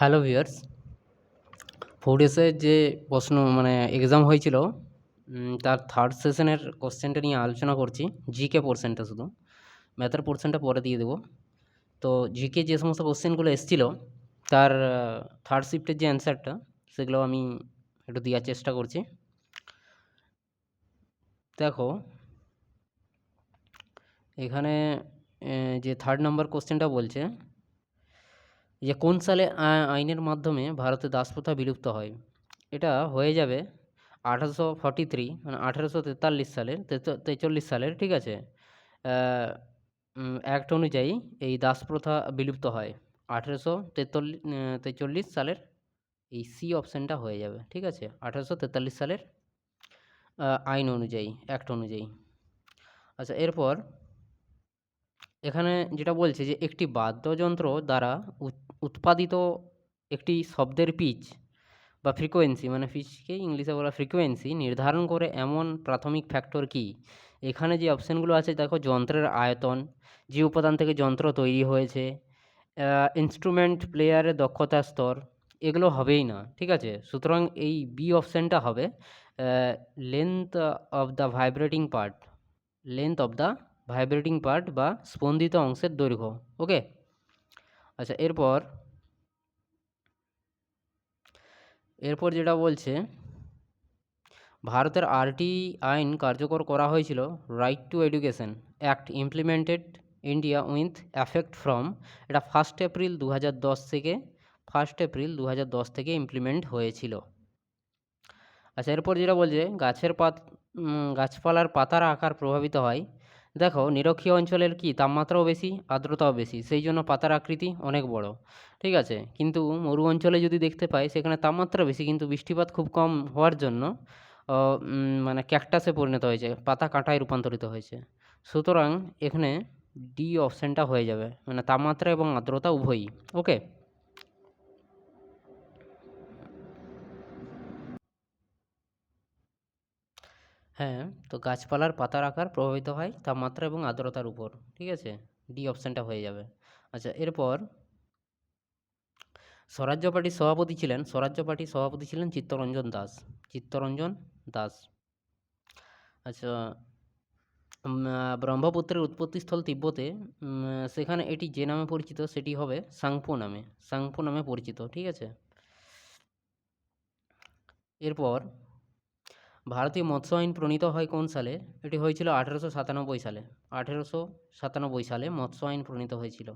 Hello viewers, 4 ডেজের যে প্রশ্ন exam হয়েছিল, তার থার্ড সেশনের কোশ্চেনটা নিয়ে আলোচনা করছি। জিকে পোর্শনটা শুধু, ম্যাথের পোর্শনটা পরে দিয়ে দেবো। তো জিকে যে সমস্ত কোশ্চেনগুলো এসেছিলো তার থার্ড শিফটের যে অ্যান্সারটা, সেগুলো আমি একটু দেওয়ার চেষ্টা করছি। দেখো এখানে যে থার্ড নাম্বার কোশ্চেনটা বলছে যে কোন সালে আইনের মাধ্যমে ভারতে দাসপ্রথা বিলুপ্ত হয়। এটা হয়ে যাবে 1843, মানে 1843 সালের, 43 সালের, ঠিক আছে। অ্যাক্ট অনুযায়ী এই দাসপ্রথা বিলুপ্ত হয় 1843 সালের। এই সি অপশানটা হয়ে যাবে, ঠিক আছে, 1843 সালের আইন অনুযায়ী, অ্যাক্ট অনুযায়ী। আচ্ছা, এরপর এখানে যেটা বলছে যে একটি বাদ্যযন্ত্র দ্বারা উৎপাদিত একটি শব্দের পিচ বা ফ্রিকোয়েন্সি, মানে পিচকে ইংলিশে বলা ফ্রিকোয়েন্সি, নির্ধারণ করে এমন প্রাথমিক ফ্যাক্টর কি। এখানে যে অপশানগুলো আছে দেখো, যন্ত্রের আয়তন, যে উপাদান থেকে যন্ত্র তৈরি হয়েছে, ইনস্ট্রুমেন্ট প্লেয়ারের দক্ষতার স্তর, এগুলো হবেই না, ঠিক আছে। সুতরাং এই বি অপশানটা হবে length of the vibrating part, length of the vibrating part বা স্পন্দিত অংশের দৈর্ঘ্য। ওকে। আচ্ছা, এরপর যেটা বলছে, ভারতের আরটি আইন কার্যকর করা হয়েছিল right two education act implemented India with effect from, এটা 1 এপ্রিল 2010 থেকে, 1 এপ্রিল 2010 থেকে ইমপ্লিমেন্ট হয়েছিল। আচ্ছা, এরপর যেটা বলছে গাছপালার পাতার আকার প্রভাবিত হয়। দেখো, নিরক্ষীয় অঞ্চলের কি তাপমাত্রাও বেশি, আর্দ্রতাও বেশি, সেই জন্য পাতার আকৃতি অনেক বড়, ঠিক আছে। কিন্তু মরু অঞ্চলে যদি দেখতে পাই, সেখানে তাপমাত্রা বেশি কিন্তু বৃষ্টিপাত খুব কম হওয়ার জন্য ক্যাকটাসে পরিণত হয়েছে, পাতা কাঁটায় রূপান্তরিত হয়েছে। সুতরাং এখানে ডি অপশানটা হয়ে যাবে, মানে তাপমাত্রা এবং আর্দ্রতা উভয়ই। ওকে। হ্যাঁ, তো গাছপালার পাতার আকার প্রভাবিত হয় তাপমাত্রা এবং আর্দ্রতার উপর, ঠিক আছে, ডি অপশানটা হয়ে যাবে। আচ্ছা, এরপর স্বরাজ্য পার্টির সভাপতি ছিলেন চিত্তরঞ্জন দাস, চিত্তরঞ্জন দাস। আচ্ছা, ব্রহ্মপুত্রের উৎপত্তিস্থল তিব্বতে, সেখানে এটি যে নামে পরিচিত সেটি হবে সাংপো নামে, সাংপো নামে পরিচিত, ঠিক আছে। এরপর ভারতীয় মৎস্য আইন প্রণীত হয় কোন সালে। এটি হয়েছিল 1897 সালে, 1897 সালে মৎস্য আইন প্রণীত হয়েছিল।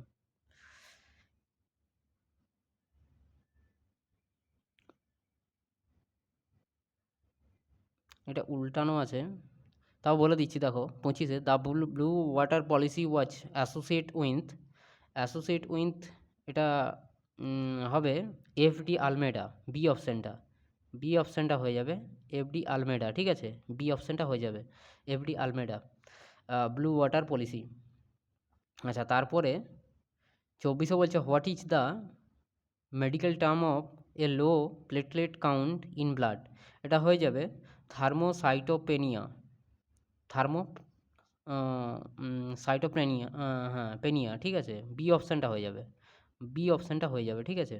এটা উল্টানো আছে, তাও বলে দিচ্ছি। দেখো 25-এ the blue water policy was associated with, এটা হবে এফ.ডি. আলমেডা, বি অপশানটা, বি অপশানটা হয়ে যাবে এফ.ডি. আলমেডা, ঠিক আছে, বি অপশানটা হয়ে যাবে FD. Almeida, blue water policy. আচ্ছা, তারপরে 24-এ বলছে what is the medical term of A low platelet count in blood. এটা হয়ে যাবে থার্মোসাইটোপেনিয়া, থার্মো সাইটোপেনিয়া, হ্যাঁ পেনিয়া, ঠিক আছে, বি অপশানটা হয়ে যাবে, বি অপশানটা হয়ে যাবে, ঠিক আছে।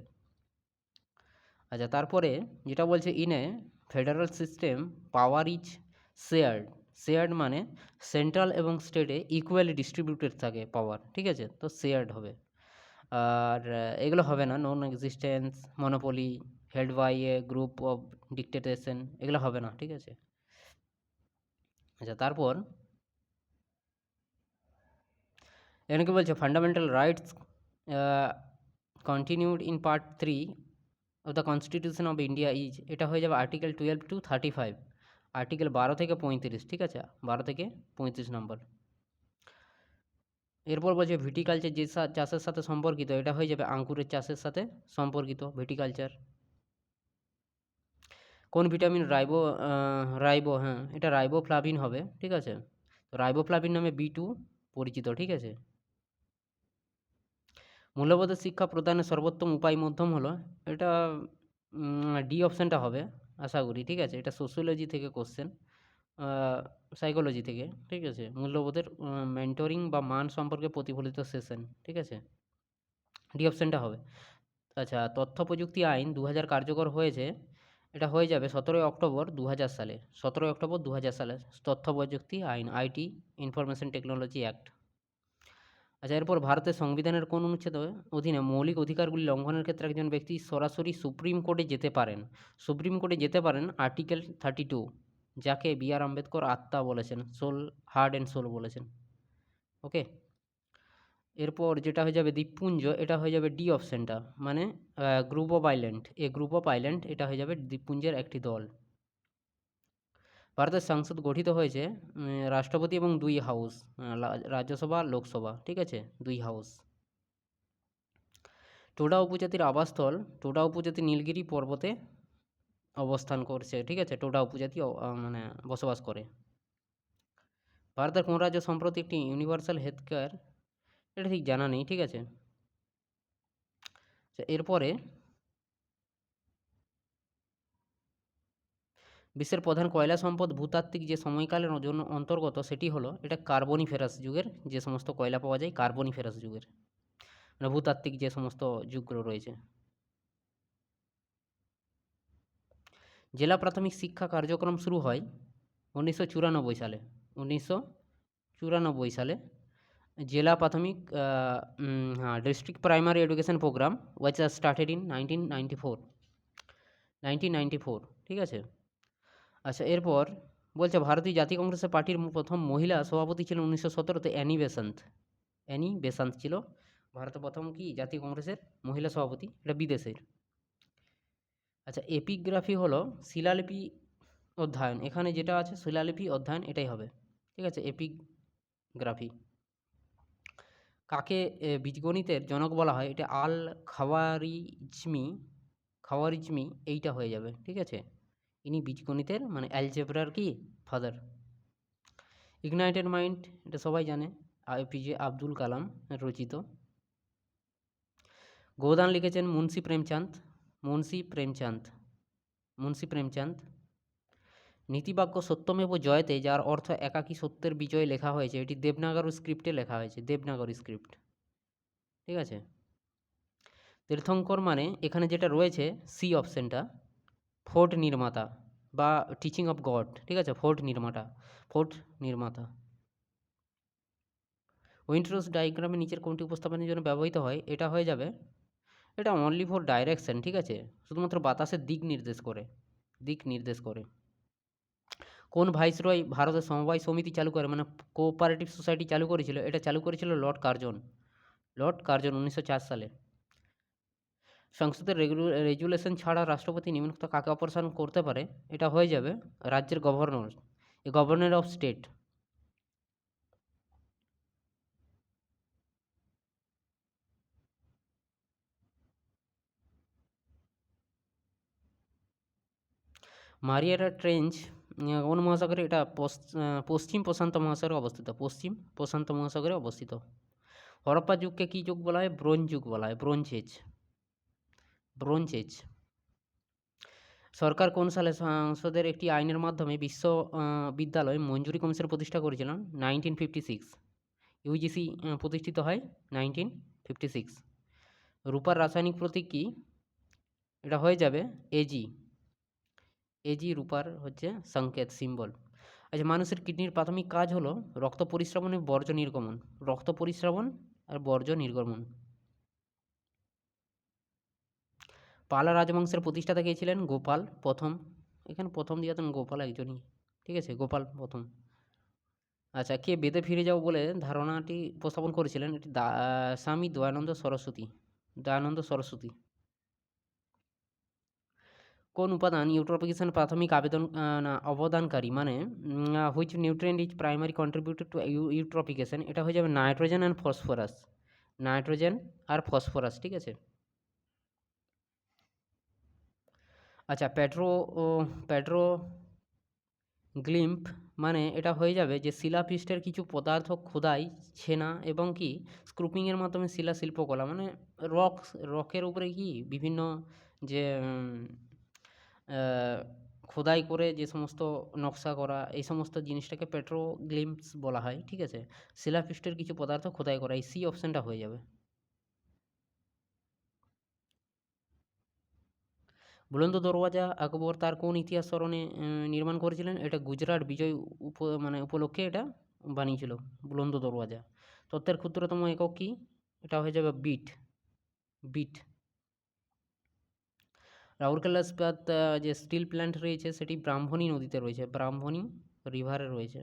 আচ্ছা, তারপরে যেটা বলছে in a federal system power is shared, shared মানে সেন্ট্রাল এবং স্টেটে ইকুয়ালি ডিস্ট্রিবিউটেড থাকে পাওয়ার, ঠিক আছে, তো শেয়ার্ড হবে। আর এগুলো হবে না, non existence, monopoly, held by a group of dictation, এগুলো হবে না, ঠিক আছে। আচ্ছা, তারপর এখানে কি বলছে, fundamental rights continued in part 3 of the constitution of India is, এটা হয়ে যাবে আর্টিকেল 12 to 35, আর্টিকেল 12 থেকে 35, ঠিক আছে, 12 থেকে 35 নম্বর। এরপর বলছে ভিটিকালচার যে চাষের সাথে সম্পর্কিত, এটা হয়ে যাবে আঙ্কুরের চাষের সাথে সম্পর্কিত ভিটিকালচার। কোন ভিটামিন রাইবো, হ্যাঁ, এটা রাইবোফ্লাভিন হবে, ঠিক আছে। তো রাইবোফ্লাভিন নামে বি2 পরিচিত, ঠিক আছে। মূল্যবোধের শিক্ষা প্রদানের সর্বোত্তম উপায় মধ্যম হলো, এটা ডি অপশানটা হবে আশা করি, ঠিক আছে। এটা সোশিওলজি থেকে কোশ্চেন, সাইকোলজি থেকে, ঠিক আছে। মূল্যবোধের মেন্টরিং বা মান সম্পর্কে প্রতিফলিত সেশন, ঠিক আছে, ডি অপশানটা হবে। আচ্ছা, তথ্য প্রযুক্তি আইন 2000 কার্যকর হয়েছে। এটা হয়ে যাবে 17 অক্টোবর 2000 সালে। 17 অক্টোবর 2000 সালে তথ্য প্রযুক্তি আইন, আইটি, ইনফরমেশন টেকনোলজি অ্যাক্ট। আচ্ছা, এরপর ভারতের সংবিধানের কোন অনুচ্ছেদের অধীনে মৌলিক অধিকারগুলি লঙ্ঘনের ক্ষেত্রে একজন ব্যক্তি সরাসরি সুপ্রিম কোর্টে যেতে পারেন? সুপ্রিম কোর্টে যেতে পারেন আর্টিকেল 32, যাকে বি.আর. আম্বেদকর আত্মা বলেছেন, সোল, হার্ট অ্যান্ড সোল বলেছেন। ওকে। এরপর যেটা হয়ে যাবে দ্বীপপুঞ্জ, এটা হয়ে যাবে ডি অপশনটা, মানে group of island, A group of island, এটা হয়ে যাবে দ্বীপপুঞ্জের একটি দল। ভারতের সংসদ গঠিত হয়েছে রাষ্ট্রপতি এবং 2 হাউস, রাজ্যসভা, লোকসভা, ঠিক আছে, 2 হাউস। টোডা উপজাতির আবাসস্থল, টোডা উপজাতি নীলগিরি পর্বতে অবস্থান করছে, ঠিক আছে, টোডা উপজাতি মানে বসবাস করে। ভারতের কোন রাজ্য সম্প্রতি একটি ইউনিভার্সাল হেলথ কেয়ার, এটা ঠিক জানা নেই, ঠিক আছে। এরপরে বিশ্বের প্রধান কয়লা সম্পদ ভূতাত্ত্বিক যে সময়কালের জন্য অন্তর্গত সেটি হলো, এটা কার্বনিফেরাস যুগের, যে সমস্ত কয়লা পাওয়া যায় কার্বনিফেরাস যুগের, মানে ভূতাত্ত্বিক যে সমস্ত যুগগুলো রয়েছে। জেলা প্রাথমিক শিক্ষা কার্যক্রম শুরু হয় 1994 সালে। 1994 সালে জেলা প্রাথমিক, হ্যাঁ, district primary education program was started in 1994, ঠিক আছে। আচ্ছা, এরপর বলছে ভারতীয় জাতীয় কংগ্রেসের পার্টির প্রথম মহিলা সভাপতি ছিলেন 1917-তে অ্যানি বেসান্ত। অ্যানি বেসান্ত ছিল ভারতের প্রথম কি জাতীয় কংগ্রেসের মহিলা সভাপতি, এটা বিদেশের। আচ্ছা, এপিগ্রাফি হলো শিলালিপি অধ্যয়ন, এখানে যেটা আছে শিলালিপি অধ্যয়ন এটাই হবে, ঠিক আছে, এপিগ্রাফি। কাকে বীজগণিতের জনক বলা হয়? এটা আল খাওয়ারিজমি, খাওয়ারিজমি এইটা হয়ে যাবে, ঠিক আছে। ইনি বীজগণিতের মানে অ্যালজেব্রার কি ফাদার। ইগনাইটেড মাইন্ড, এটা সবাই জানে, এপিজে আব্দুল কালাম রচিত। গোদান লিখেছেন মুন্সি প্রেমচাঁদ, মুন্সি প্রেমচাঁদ, মুন্সি প্রেমচাঁদ। নীতিবাক্য সত্যমেব জয়তে, যার অর্থ একাকী সত্যের বিজয়, লেখা হয়েছে, এটি দেবনাগরী স্ক্রিপ্টে লেখা হয়েছে, দেবনাগরী স্ক্রিপ্ট, ঠিক আছে। তীর্থঙ্কর মানে এখানে যেটা রয়েছে সি অপশনটা, ফোর্ট নির্মাতা বা টিচিং অফ গড, ঠিক আছে, ফোর্ট নির্মাতা, ফোর্ট নির্মাতা। উইন্ডরোজ ডায়াগ্রামে নিচের কোনটি উপস্থাপনের জন্য ব্যবহৃত হয়? এটা হয়ে যাবে, এটা অনলি ফর ডাইরেকশন, ঠিক আছে, শুধুমাত্র বাতাসের দিক নির্দেশ করে, দিক নির্দেশ করে। কোন ভাইসরয় ভারতের সমবায় সমিতি চালু করে, মানে কোঅপারেটিভ সোসাইটি চালু করেছিল? এটা চালু করেছিল লর্ড কার্জন, লর্ড কার্জন 1904 সালে। সংসদের রেজুলেশন ছাড়া রাষ্ট্রপতি নিম্নোক্ত কাকে অপসারণ করতে পারে? এটা হয়ে যাবে রাজ্যের governor, A governor of state. Mariana trench কোন মহাসাগরে? এটা পশ্চিম প্রশান্ত মহাসাগরে অবস্থিত, পশ্চিম প্রশান্ত মহাসাগরে অবস্থিত। হরপ্পা যুগকে কী যুগ বলা হয়? ব্রোঞ্জ যুগ বলা হয়, ব্রোঞ্জ এজ, ব্রোঞ্জ এজ। সরকার কোন সালে সংসদের একটি আইনের মাধ্যমে বিশ্ববিদ্যালয় মঞ্জুরি কমিশন প্রতিষ্ঠা করেছিলেন? 1956। ইউজিসি প্রতিষ্ঠিত হয় 1956। রূপার রাসায়নিক প্রতীক কী? এটা হয়ে যাবে এজি, এজি রূপার হচ্ছে সংকেত, সিম্বল। আচ্ছা, মানুষের কিডনির প্রাথমিক কাজ হলো রক্ত পরিস্রাবণ এবং বর্জ্য নির্গমন, রক্ত পরিস্রাবণ আর বর্জ্য নির্গমন। পালা রাজবংশের প্রতিষ্ঠাতা কে ছিলেন? গোপাল প্রথম, এখানে প্রথম দিয়েছেন গোপাল একজনই, ঠিক আছে, গোপাল প্রথম। আচ্ছা, কে বেদে ফিরে যাও বলে ধারণাটি উপস্থাপন করেছিলেন? এটি স্বামী দয়ানন্দ সরস্বতী, দয়ানন্দ সরস্বতী। কোন উপাদান ইউট্রোফিকেশন প্রাথমিক অবদানকারী, মানে which nutrient is primary contributor to eutrophication? এটা হয়ে যাবে নাইট্রোজেন অ্যান্ড ফসফরাস, নাইট্রোজেন আর ফসফরাস, ঠিক আছে। আচ্ছা, পেট্রোগ্লিম্ফ মানে এটা হয়ে যাবে যে শিলাপৃষ্ঠের কিছু পদার্থ খোদাই, ছেনা এবং কি স্ক্রুপিংয়ের মাধ্যমে শিলা শিল্পকলা, মানে রকের উপরে কি বিভিন্ন যে খোদাই করে যে সমস্ত নকশা করা, এই সমস্ত জিনিসটাকে পেট্রোগ্লিম্পস বলা হয়, ঠিক আছে। শিলাপৃষ্ঠের কিছু পদার্থ খোদাই করা, এই সি অপশানটা হয়ে যাবে। বুলন্দ দরওয়াজা আকবর তার কোন ইতিহাস স্মরণে নির্মাণ করেছিলেন? এটা গুজরাট বিজয় উপলক্ষে এটা বানিয়েছিল বুলন্দ দরওয়াজা। তথ্যের ক্ষুদ্রতম একক কী? এটা হয়ে যাবে বিট। বিট। রাউরকেলা ইস্পাত যে স্টিল প্ল্যান্ট রয়েছে সেটি ব্রাহ্মণী নদীতে রয়েছে, ব্রাহ্মণী রিভারে রয়েছে।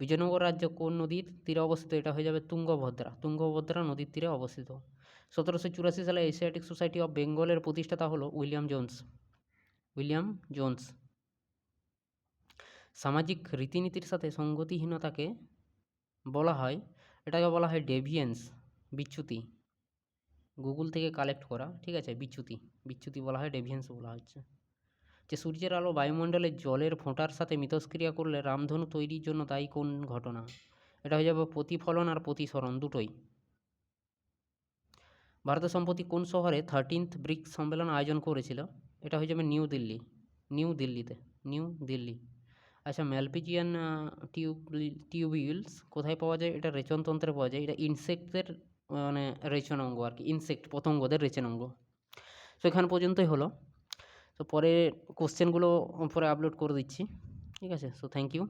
বিজয়নগর রাজ্য কোন নদীর তীরে অবস্থিত? এটা হয়ে যাবে তুঙ্গভদ্রা। তুঙ্গভদ্রা নদীর তীরে অবস্থিত। 1784 সালে এশিয়াটিক সোসাইটি অফ বেঙ্গলের প্রতিষ্ঠাতা হলো উইলিয়াম জোন্স। William Jones. সামাজিক রীতিনীতির সাথে সঙ্গতিহীনতাকে বলা হয়, এটাকে বলা হয় ডেভিয়েন্স, বিচ্যুতি। গুগল থেকে কালেক্ট করা, ঠিক আছে? বিচ্যুতি, বিচ্যুতি বলা হয়, ডেভিয়েন্স বলা হচ্ছে। যে সূর্যের আলো বায়ুমণ্ডলে জলের ফোঁটার সাথে মিথস্ক্রিয়া করলে রামধনু তৈরির জন্য দায়ী কোন ঘটনা? এটা হয়ে যাবে প্রতিফলন আর প্রতিসরণ, দুটোই। ভারতের সম্প্রতি কোন শহরে 13th ব্রিক্স সম্মেলন আয়োজন করেছিল? এটা হয়ে যাবে নিউ দিল্লি। নিউ দিল্লিতে, নিউ দিল্লি। আচ্ছা, ম্যালপিজিয়ান টিউবিউলস কোথায় পাওয়া যায়? এটা রেচনতন্ত্রে পাওয়া যায়। এটা ইনসেক্টদের মানে রেচন অঙ্গ আর কি, ইনসেক্ট পতঙ্গদের রেচন অঙ্গ। তো এখান পর্যন্তই হলো। তো পরে কোশ্চেনগুলো পরে আপলোড করে দিচ্ছি, ঠিক আছে? So thank you.